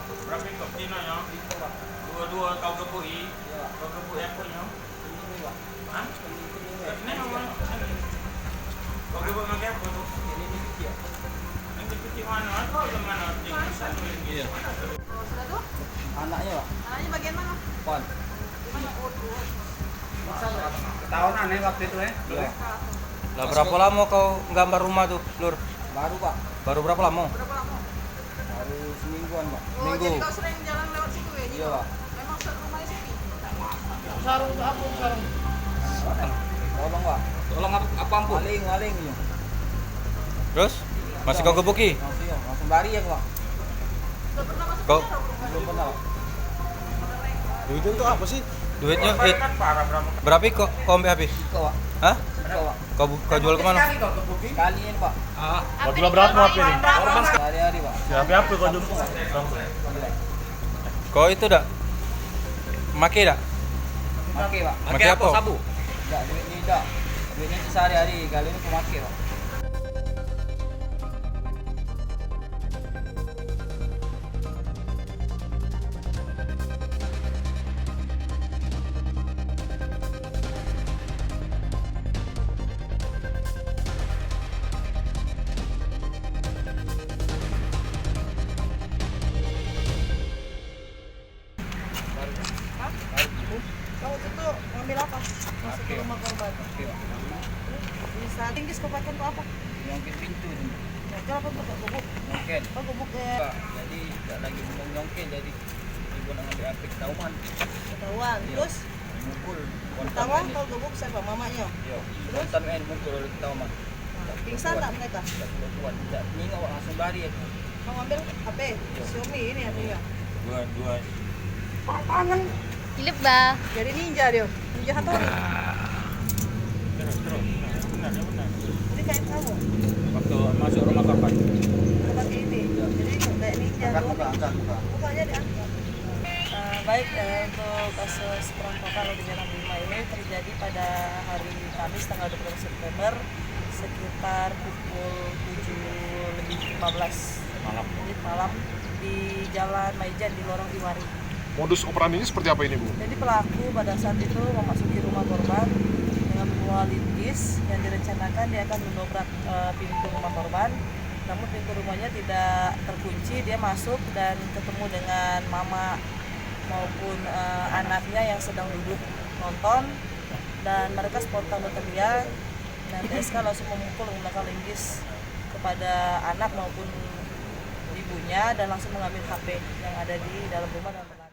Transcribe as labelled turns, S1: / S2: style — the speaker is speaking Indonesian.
S1: Berapa kok tinonya? Dua-dua kau gebui. Kau gebui apa nya? Hah? Ini apa? Kau gebui pakai apa tuh? Ini kecil. Yang kecil mana? Atau yang mana? Iya.
S2: Sudah tuh?
S3: Anaknya, Pak.
S2: Anaknya bagian mana?
S3: Pon.
S2: Gimana? Oh, dua.
S3: Ketahuan aneh waktu itu ya? Iya.
S4: Lah berapa lama kau gambar rumah tuh, Lur?
S3: Baru, Pak.
S4: Baru berapa lama?
S2: Berapa lama?
S3: Baru semingguan, Pak.
S2: Oh,
S4: Minggu.
S2: jadi kau sering jalan lewat situ ya?
S3: Iya, Pak.
S2: Memang rumahnya sepi?
S3: Sarung apa sarung? Tolong, Pak.
S1: Tolong apa ampun?
S3: Maling. Ya.
S4: Terus masih kau gebuki?
S3: Masih, ya. Langsung lari ya, Pak.
S2: Sudah pernah masuk
S4: Kau
S2: penjara belum?
S3: Belum pernah, Pak.
S5: Duitnya untuk apa sih?
S4: duitnya
S1: Kan parah berapa?
S4: berapa kau ambil habis?
S3: Iko, Pak.
S4: Hah?
S3: Iko, Pak.
S4: Kau jual kemana?
S3: Sekali ini, Pak.
S5: Waktu berapa mau apa ini?
S3: Sehari-hari, Pak.
S5: Siapa apa kau jual?
S3: Gila.
S4: Kau itu dak? Make dak?
S3: Pakai, Pak.
S4: Pakai apa?
S1: Sabu.
S3: Enggak, duit ini enggak. Duitnya itu sehari-hari. Kali ini pemakai, Pak.
S2: Kau itu tuh ngambil apa? Masuk ke rumah korban.
S3: Pakai, Pak.
S2: Bisa tinggi kau pakai untuk apa?
S3: Nyongkel pintu.
S2: Nyongkel apa untuk gubuk?
S3: Nyongkel.
S2: Oh, gubuk ya.
S3: Pak, jadi tidak lagi nyongkel, jadi ibu nak ambil apik tauman.
S2: Ketahuan. Terus
S3: Mukul.
S2: ketahuan kau gubuk siapa? Mamanya?
S3: Yo. Kontan main mukul oleh tauman.
S2: Pingsan tak mereka?
S3: Tidak perlu kuat. Tidak nengok langsung lari ya.
S2: Kau ambil HP? Xiaomi ini ya punya.
S1: Dua.
S2: Tangan.
S6: Hilip ba?
S2: Jadi ninja dia. Ninja Hattori.
S1: Terus. Benar.
S2: Jadi kayak kamu.
S1: Waktu masuk rumah korban.
S2: Pakai ini. Jadi kayak ninja tuh. Mukanya diangkat. Baik, untuk kasus perampokan di Jalan 5 ini terjadi pada hari Kamis tanggal 20 September sekitar pukul 7:15 malam di Jalan Maijan di Lorong Iwari.
S5: Modus operandinya seperti apa ini, Bu?
S2: Jadi pelaku pada saat itu memasuki rumah korban dengan membawa linggis yang direncanakan dia akan mendobrak pintu rumah korban. Namun pintu rumahnya tidak terkunci, dia masuk dan ketemu dengan mama maupun anaknya yang sedang duduk nonton dan mereka spontan berteriak dan PSK langsung memukul menggunakan linggis kepada anak maupun ibunya dan langsung mengambil HP yang ada di dalam rumah dan berlari.